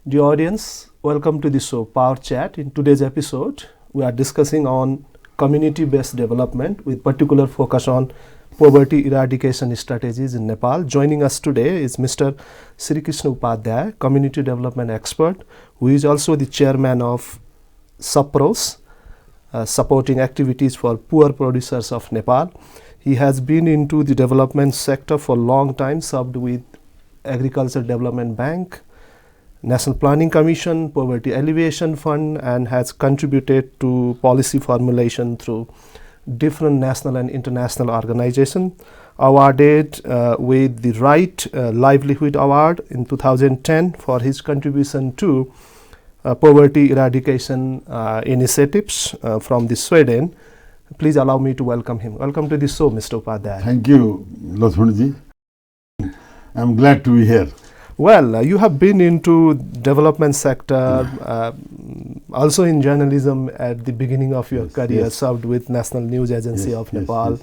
Dear audience, welcome to the show POWERchat. In today's episode, we are discussing on community-based development with particular focus on poverty eradication strategies in Nepal. Joining us today is Mr. Shree Krishna Upadhyay, community development expert, who is also the chairman of SAPPROS, supporting activities for poor producers of Nepal. He has been into the development sector for a long time, served with Agriculture Development Bank, National Planning Commission, Poverty Alleviation Fund, and has contributed to policy formulation through different national and international organizations. Awarded with the Right Livelihood Award in 2010 for his contribution to poverty eradication initiatives from the Sweden. Please allow me to welcome him. Welcome to the show, Mr. Upadhyay. Thank you, Laxman. I'm glad to be here. Well, you have been into development sector, also in journalism at the beginning of your career, served with National News Agency of Nepal.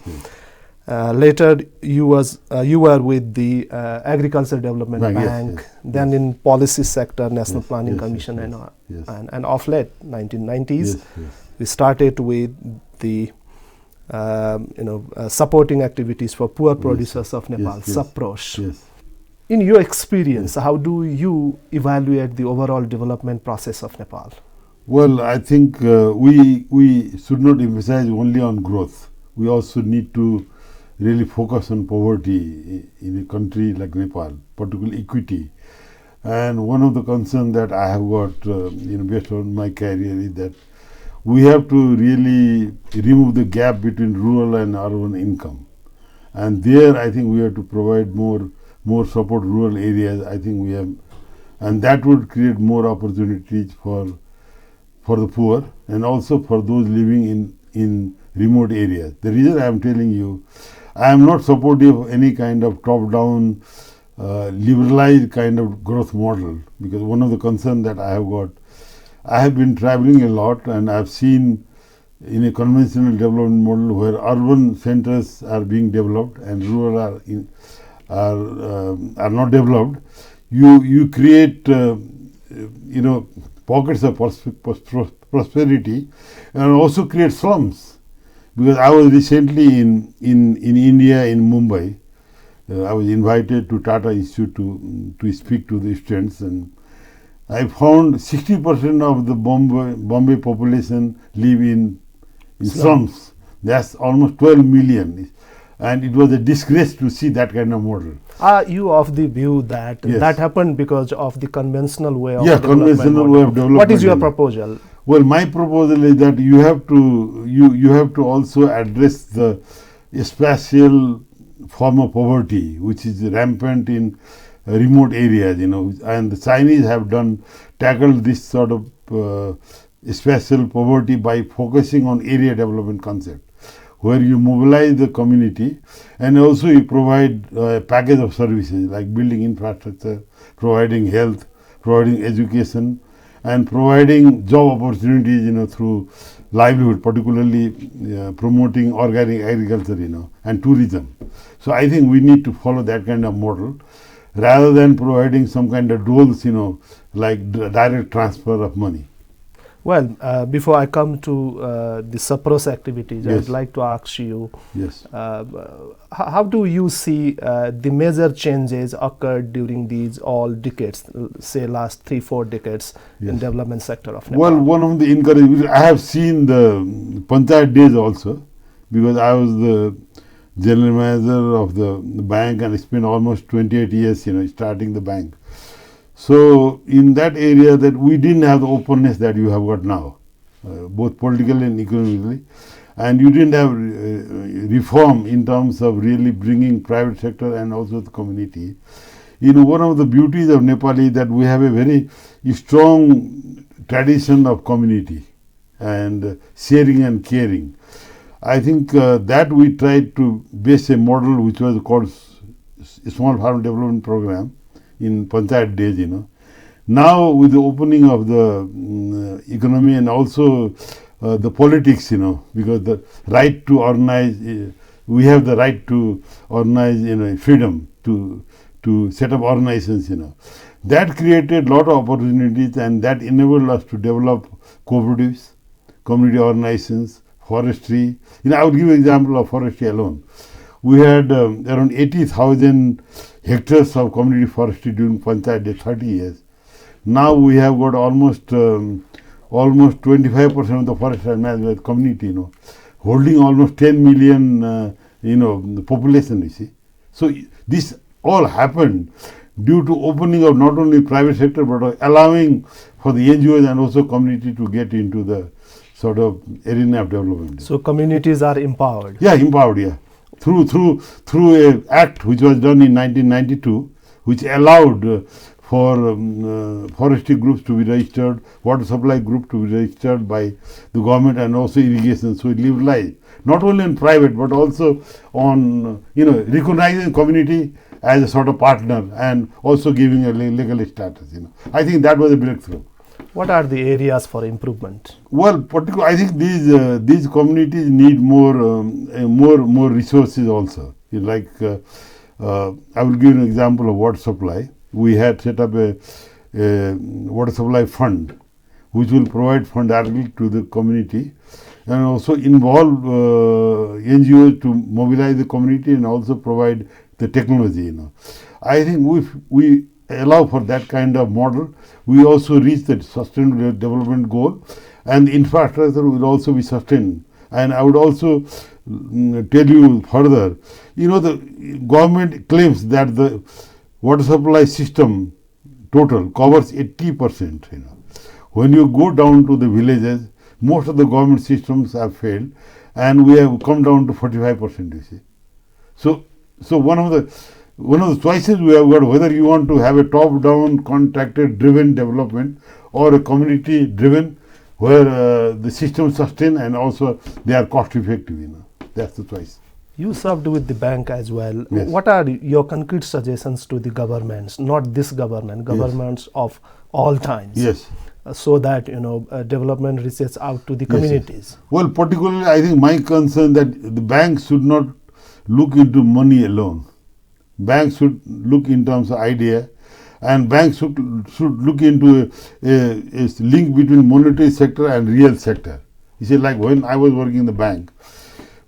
Later, you were with the Agriculture Development Bank, then in policy sector, National Planning Commission, and of late, 1990s, we started with the supporting activities for poor producers of Nepal, SAPPROS. In your experience, how do you evaluate the overall development process of Nepal? Well, I think we should not emphasize only on growth. We also need to really focus on poverty in a country like Nepal, particularly equity. And one of the concerns that I have got, based on my career, is that we have to really remove the gap between rural and urban income. And there, I think we have to provide more support rural areas. I think we have, and that would create more opportunities for the poor and also for those living in remote areas. The reason I am telling you, I am not supportive of any kind of top-down liberalized kind of growth model, because one of the concerns that I have got, I have been traveling a lot and I have seen in a conventional development model where urban centers are being developed and rural are not developed, you create pockets of prosperity and also create slums. Because I was recently in India, in Mumbai. I was invited to Tata Institute to speak to the students, and I found 60% of the Bombay population live in slums. That's almost 12 million. And it was a disgrace to see that kind of model. Are you of the view that that happened because of the conventional way of development? Conventional way of development. What is your proposal? Well, my proposal is that you have to also address the spatial form of poverty, which is rampant in remote areas, and the Chinese have tackled this sort of spatial poverty by focusing on area development concept, where you mobilize the community and also you provide a package of services like building infrastructure, providing health, providing education, and providing job opportunities, through livelihood, particularly promoting organic agriculture, and tourism. So I think we need to follow that kind of model rather than providing some kind of doles, like direct transfer of money. Well, before I come to the SAPPROS activities, I would like to ask you, how do you see the major changes occurred during these all decades, say last 3-4 decades in development sector of Nepal? Well, one of the encouragement, I have seen the Panchayat days also, because I was the general manager of the bank and spent almost 28 years, starting the bank. So in that area, that we didn't have the openness that you have got now, both politically and economically, and you didn't have reform in terms of really bringing private sector and also the community. One of the beauties of Nepal is that we have a very strong tradition of community and sharing and caring. I think that we tried to base a model which was called Small Farm Development Program in Panchayat days, Now with the opening of the economy and also the politics, because the right to organize, we have the right to organize, freedom to set up organizations, That created a lot of opportunities, and that enabled us to develop cooperatives, community organizations, forestry. I would give an example of forestry alone. We had around 80,000 hectares of community forestry during Panchayat Day, 30 years. Now we have got almost 25% of the forest land managed by the community, holding almost 10 million, the population, you see. So this all happened due to opening of not only private sector but allowing for the NGOs and also community to get into the sort of arena of development. So communities are empowered. Yeah, empowered. Yeah, through a act which was done in 1992, which allowed for forestry groups to be registered, water supply group to be registered by the government, and also irrigation. So it liberalized not only in private but also on recognizing community as a sort of partner and also giving a legal status. I think that was a breakthrough. What are the areas for improvement? Well, particularly, I think these communities need more resources also. I will give you an example of water supply. We had set up a water supply fund, which will provide fund directly to the community, and also involve NGOs to mobilize the community and also provide the technology. I think if we allow for that kind of model, we also reach the sustainable development goal, and the infrastructure will also be sustained. And I would also tell you further, the government claims that the water supply system total covers 80%. When you go down to the villages, most of the government systems have failed, and we have come down to 45%. You see, so one of the choices we have got, whether you want to have a top-down, contractor-driven development or a community-driven, where the system sustain and also they are cost-effective. That's the choice. You served with the bank as well. Yes. What are your concrete suggestions to the governments, not this government, governments of all times? Yes. So that development reaches out to the communities. Yes. Well, particularly, I think my concern that the bank should not look into money alone. Banks should look in terms of idea, and banks should look into a link between monetary sector and real sector. You see, like when I was working in the bank,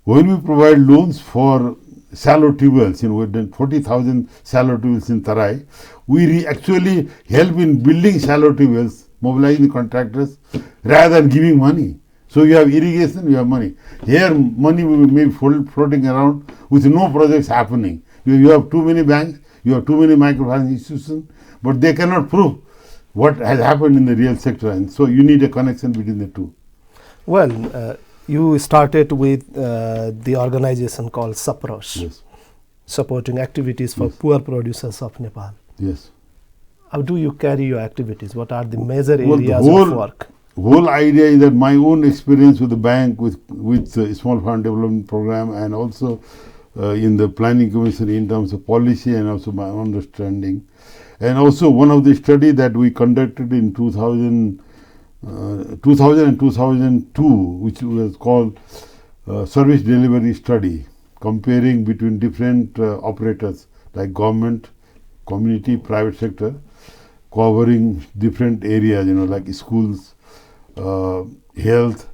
when we provide loans for shallow tubewells, we've done 40,000 shallow tubewells in Tarai, we actually help in building shallow tubewells, mobilizing contractors rather than giving money. So you have irrigation, you have money. Here money may be floating around with no projects happening. You have too many banks, you have too many microfinance institutions, but they cannot prove what has happened in the real sector, and so you need a connection between the two. Well, you started with the organization called SAPPROS, Yes. supporting activities for poor producers of Nepal. Yes. How do you carry your activities? What are the major Well, the areas of work? Whole idea is that my own experience with the bank, with small fund development program, and also in the planning commission in terms of policy and also my understanding, and also one of the study that we conducted in 2000 and 2002, which was called service delivery study, comparing between different operators like government, community, private sector, covering different areas, like schools, health,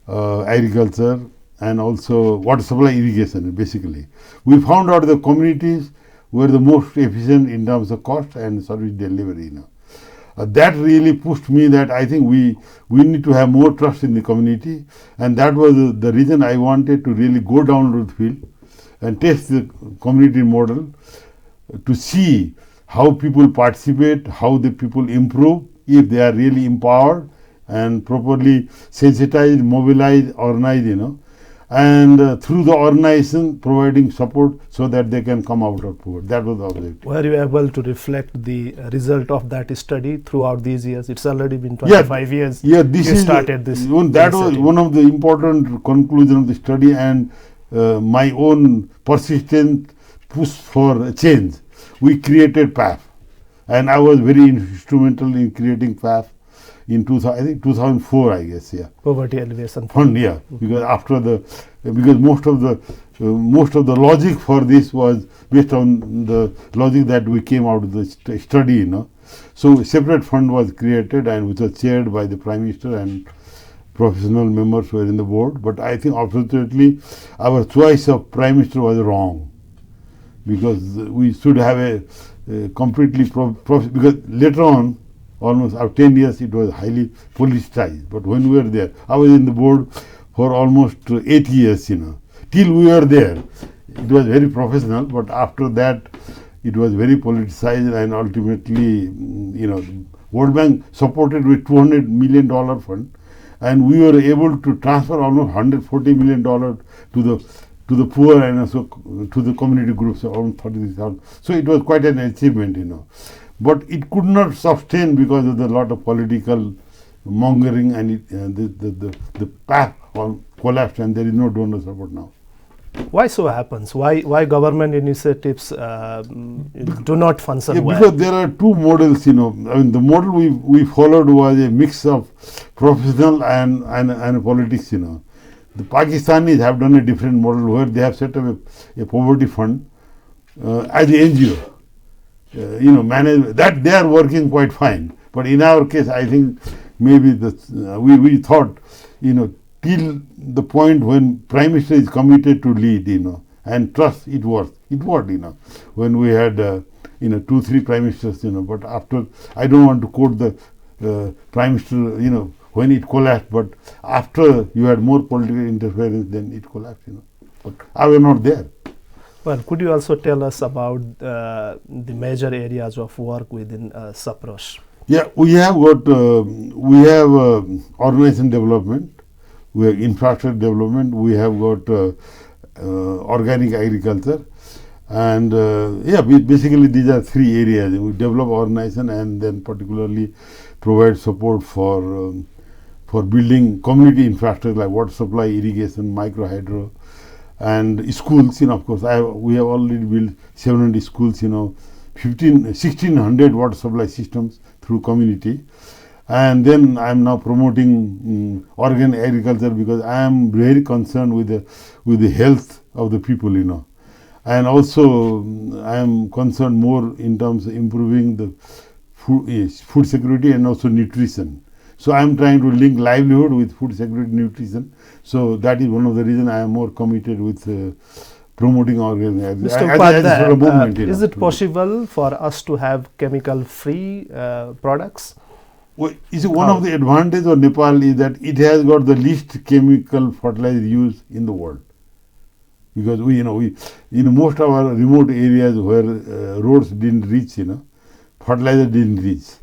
agriculture, and also water supply, irrigation. Basically, we found out the communities were the most efficient in terms of cost and service delivery. That really pushed me that I think we need to have more trust in the community, and that was the reason I wanted to really go down to the field and test the community model to see how people participate, how the people improve, if they are really empowered and properly sensitized, mobilized, organized, and through the organization providing support so that they can come out of poverty. That was the objective. Were you able to reflect the result of that study throughout these years? It's already been 25 years. Yeah, this you is started this. That was one of the important conclusions of the study, and my own persistent push for change. We created PAF, and I was very instrumental in creating PAF in 2004, I guess. Yeah, Poverty Alleviation Fund. Yeah, because most of the logic for this was based on the logic that we came out of the study. So a separate fund was created and which was chaired by the Prime Minister and professional members were in the board. But I think unfortunately our choice of Prime Minister was wrong, because we should have a completely because later on, almost after 10 years, it was highly politicized. But when we were there, I was in the board for almost 8 years, till we were there. It was very professional, but after that, it was very politicized, and ultimately, World Bank supported with $200 million fund, and we were able to transfer almost $140 million to the poor and also to the community groups, around 36,000. So it was quite an achievement, But it could not sustain because of the lot of political mongering, and the path collapsed, and there is no donor support now. Why so happens? Why government initiatives do not function well? Because there are two models, I mean, the model we followed was a mix of professional and politics, The Pakistanis have done a different model where they have set up a poverty fund as an NGO. Manage that, they are working quite fine. But in our case, I think maybe we thought, till the point when Prime Minister is committed to lead, and trust, it worked. When we had, 2-3 Prime Ministers, but after, I don't want to quote the Prime Minister, when it collapsed, but after you had more political interference, then it collapsed, But I was not there. Well, could you also tell us about the major areas of work within SAPPROS? Yeah, we have got, organization development, we have infrastructure development, we have got organic agriculture, and basically these are 3 areas. We develop organization and then particularly provide support for building community infrastructure like water supply, irrigation, micro hydro, and schools. Of course, we have already built 700 schools. 1,600 water supply systems through community. And then I am now promoting organic agriculture because I am very concerned with the health of the people, and also I am concerned more in terms of improving the food security and also nutrition. So I am trying to link livelihood with food security, nutrition. So that is one of the reasons I am more committed with promoting organic agriculture. Mr. Upadhyay, is it possible for us to have chemical-free products? Well, one of the advantages of Nepal is that it has got the least chemical fertilizer used in the world, because we in most of our remote areas where roads didn't reach, fertilizer didn't reach.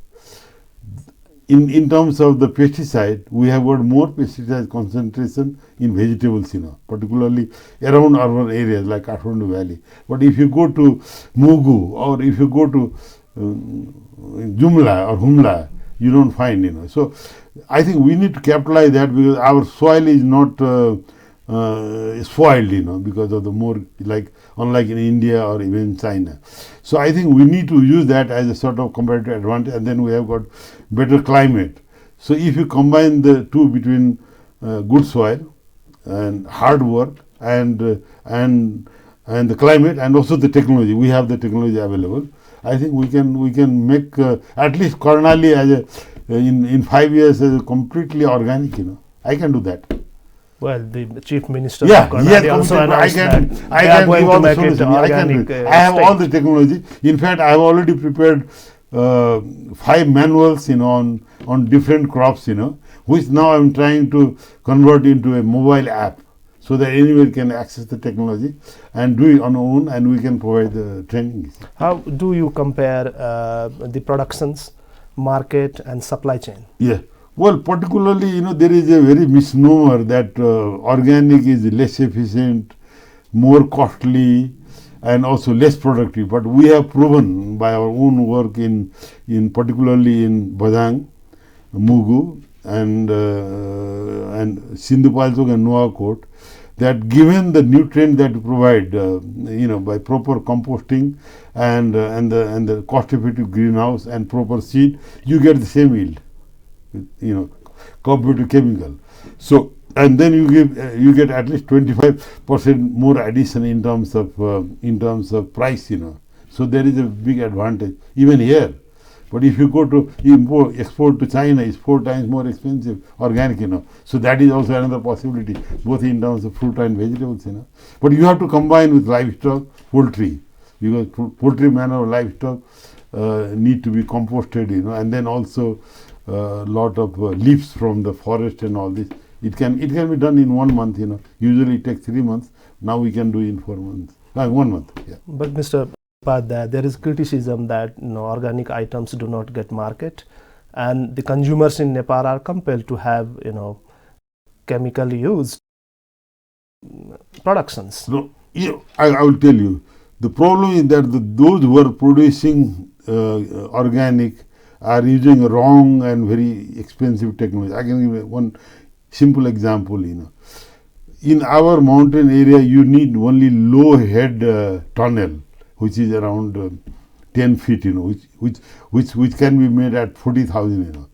In terms of the pesticide, we have got more pesticide concentration in vegetables, particularly around urban areas like Kathmandu Valley. But if you go to Mugu or if you go to Jumla or Humla, you don't find, So I think we need to capitalize that, because our soil is not spoiled, because of the more, unlike in India or even China. So I think we need to use that as a sort of comparative advantage, and then we have got better climate. So if you combine the two between good soil and hard work and the climate and also the technology, we have the technology available. I think we can make at least Karnali as in 5 years as a completely organic. I can do that. Well, the Chief Minister of Karnali also announced that they are going to make it organic. I have all the technology. In fact, I have already prepared 5 manuals, on different crops, which now I am trying to convert into a mobile app, so that anyone can access the technology and do it on our own, and we can provide the training. How do you compare the productions, market and supply chain? Yeah. Well, particularly, there is a very misnomer that organic is less efficient, more costly, and also less productive. But we have proven by our own work in particularly in Badang, Mugu, and Sindhupalchok and Nuwakot, that given the nutrient that we provide, by proper composting and the cost-effective greenhouse and proper seed, you get the same yield, compared to chemical. So, and then you get at least 25% more addition in terms of price, So there is a big advantage even here. But if you go to export to China, it's 4 times more expensive, organic, So that is also another possibility, both in terms of fruit and vegetables, But you have to combine with livestock, poultry, because poultry manner of livestock need to be composted, and then also lot of leaves from the forest and all this. It can be done in 1 month, Usually it takes 3 months. Now we can do in 4 months. 1 month, yeah. But Mr. Upadhyay, there is criticism that organic items do not get market, and the consumers in Nepal are compelled to have chemically used productions. No, I will tell you, the problem is that those who are producing organic are using wrong and very expensive technology. I can give one simple example. In our mountain area, you need only low head tunnel, which is around 10 feet, which can be made at 40,000.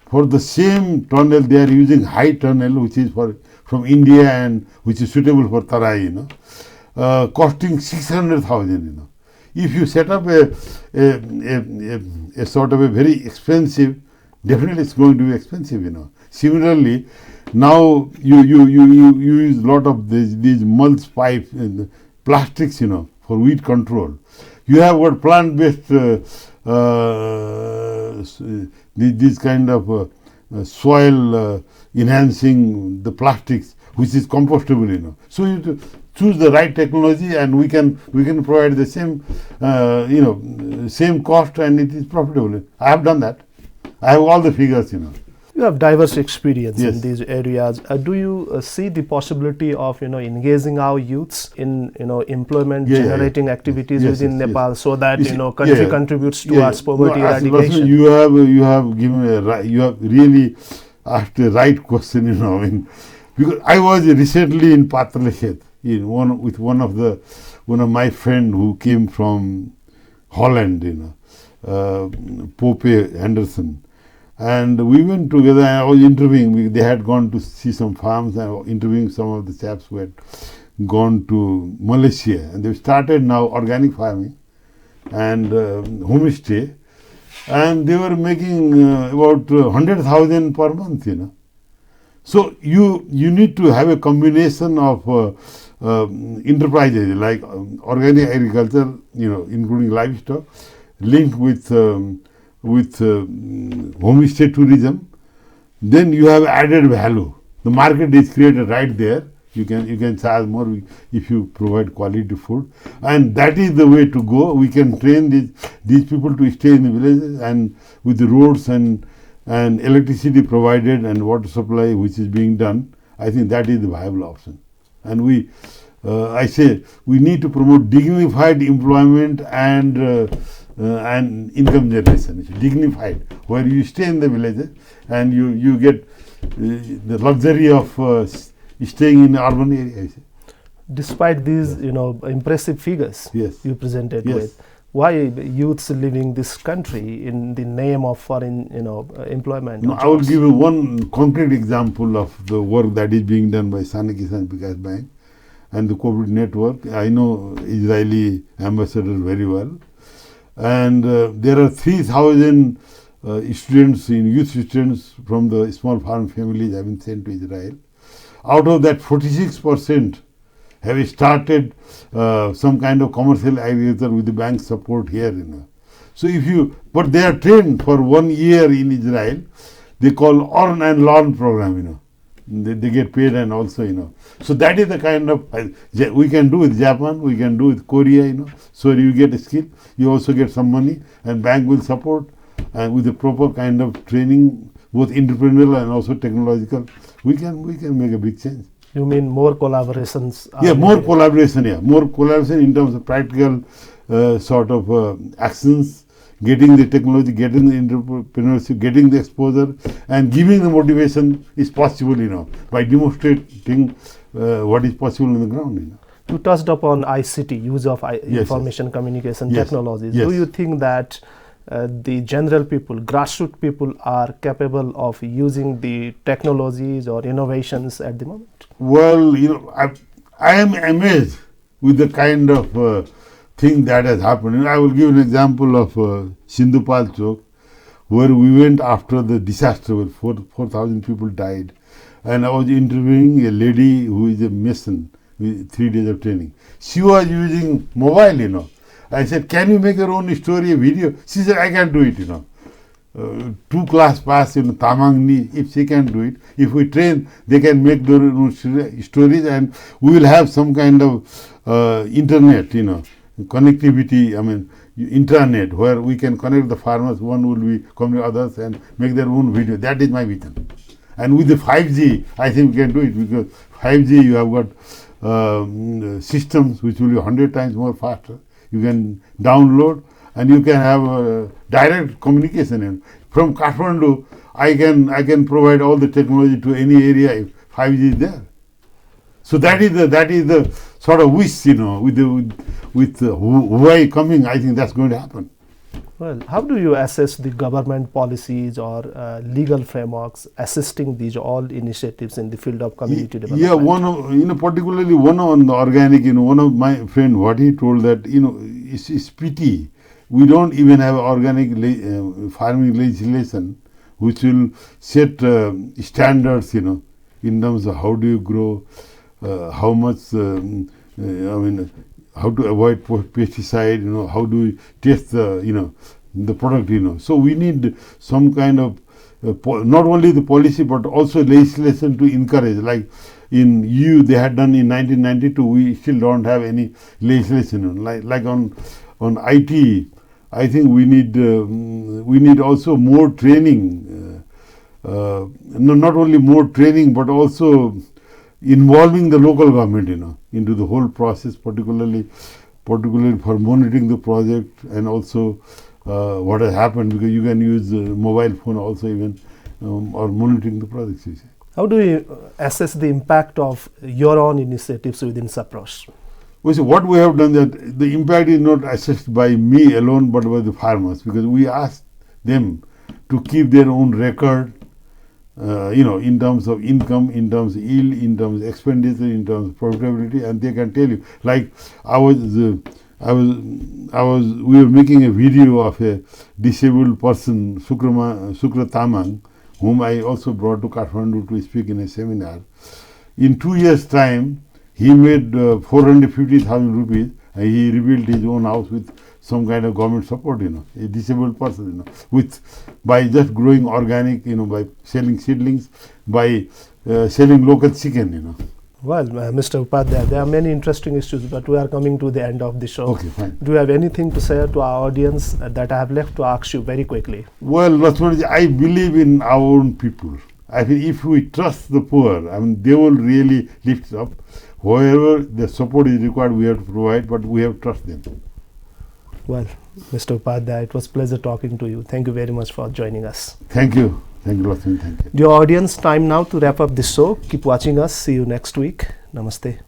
For the same tunnel, they are using high tunnel, which is from India and which is suitable for Tarai, costing 600,000. If you set up a sort of a very expensive, definitely it's going to be expensive, Similarly, now you use a lot of these mulch pipes and plastics, for weed control. You have got plant-based this kind of soil enhancing the plastics, which is compostable, So you have to choose the right technology, and we can provide the same same cost, and it is profitable. I have done that. I have all the figures, You have diverse experience Yes. in these areas. Do you see the possibility of engaging our youths in employment generating activities Yes, within yes, Nepal, so that You see, country contributes towards poverty eradication? Laxman, you have given you have really asked the right question, because I was recently in Patalachet with one of my friend who came from Holland, Pope Henderson. And we went together, and I was interviewing. They had gone to see some farms, and I was interviewing some of the chaps who had gone to Malaysia. And they started now organic farming and homestay. And they were making about 100,000 per month, So you need to have a combination of enterprises like organic agriculture, including livestock, linked with homestay tourism. Then you have added value. The market is created right there. You can charge more if you provide quality food, and that is the way to go. We can train these people to stay in the villages, and with the roads and electricity provided and water supply which is being done, I think that is the viable option. And I say we need to promote dignified employment and income generation. It's dignified, where you stay in the villages and you get the luxury of staying in urban areas. Despite these impressive figures you presented with, why youths leaving this country in the name of foreign employment? No, I will give you one concrete example of the work that is being done by Sani Kisan Vikas Bank and the COVID network. I know Israeli ambassador very well. And there are 3,000 youth students from the small farm families have been sent to Israel. Out of that, 46% have started some kind of commercial agriculture with the bank support here. So but they are trained for 1 year in Israel. They call Earn and Learn program. They get paid, and also So that is the kind of we can do with Japan, we can do with Korea. So you get a skill, you also get some money, and bank will support, and with the proper kind of training, both entrepreneurial and also technological, we can make a big change. You mean more collaborations? More collaboration. More collaboration in terms of practical sort of actions, getting the technology, getting the entrepreneurship, getting the exposure, and giving the motivation is possible, by demonstrating what is possible on the ground. You touched upon ICT, use of information communication technologies. Do you think that the general people, grassroots people, are capable of using the technologies or innovations at the moment? Well, I am amazed with the kind of thing that has happened. I will give an example of Sindhupal Chowk. where we went after the disaster where 4,000 people died. And I was interviewing a lady who is a mason with 3 days of training. She was using mobile. I said, can you make your own story, a video? She said, I can do it. 2 class pass in Tamangni, if she can do it. If we train, they can make their own stories, and we will have some kind of internet, connectivity, intranet, where we can connect the farmers, one will be connect others and make their own video. That is my vision. And with the 5G, I think we can do it, because 5G you have got systems which will be 100 times more faster. You can download and you can have direct communication. And from Kathmandu, I can provide all the technology to any area if 5G is there. So that is the sort of wish, with Huawei coming, I think that's going to happen. Well, how do you assess the government policies or legal frameworks assisting these all initiatives in the field of community development? Yeah, particularly one on the organic, one of my friend, what he told that, it's pity. We don't even have organic farming legislation which will set standards, in terms of how do you grow, how much, how to avoid pesticide, how do we test the product, So we need some kind of, not only the policy but also legislation to encourage. Like in EU, they had done in 1992, we still don't have any legislation. Like on IT, I think we need also more training. Not only more training, but also involving the local government, into the whole process, particularly for monitoring the project, and also what has happened, because you can use mobile phone also even or monitoring the projects. How do you assess the impact of your own initiatives within SAPPROS? So what we have done, that the impact is not assessed by me alone but by the farmers, because we asked them to keep their own record, in terms of income, in terms of yield, in terms of expenditure, in terms of profitability, and they can tell you. Like we were making a video of a disabled person, Sukra Tamang, whom I also brought to Kathmandu to speak in a seminar. In 2 years' time, he made 450,000 rupees, and he rebuilt his own house with some kind of government support, a disabled person, by just growing organic, by selling seedlings, by selling local chicken, Well, Mr. Upadhyay, there are many interesting issues, but we are coming to the end of the show. Okay, fine. Do you have anything to say to our audience that I have left to ask you very quickly? Well, Laxman, I believe in our own people. I think if we trust the poor, they will really lift up. However, the support is required, we have to provide, but we have to trust them. Well, Mr. Upadhyay, it was a pleasure talking to you. Thank you very much for joining us. Thank you. Thank you, Laxman. Thank you. Dear audience, time now to wrap up this show. Keep watching us. See you next week. Namaste.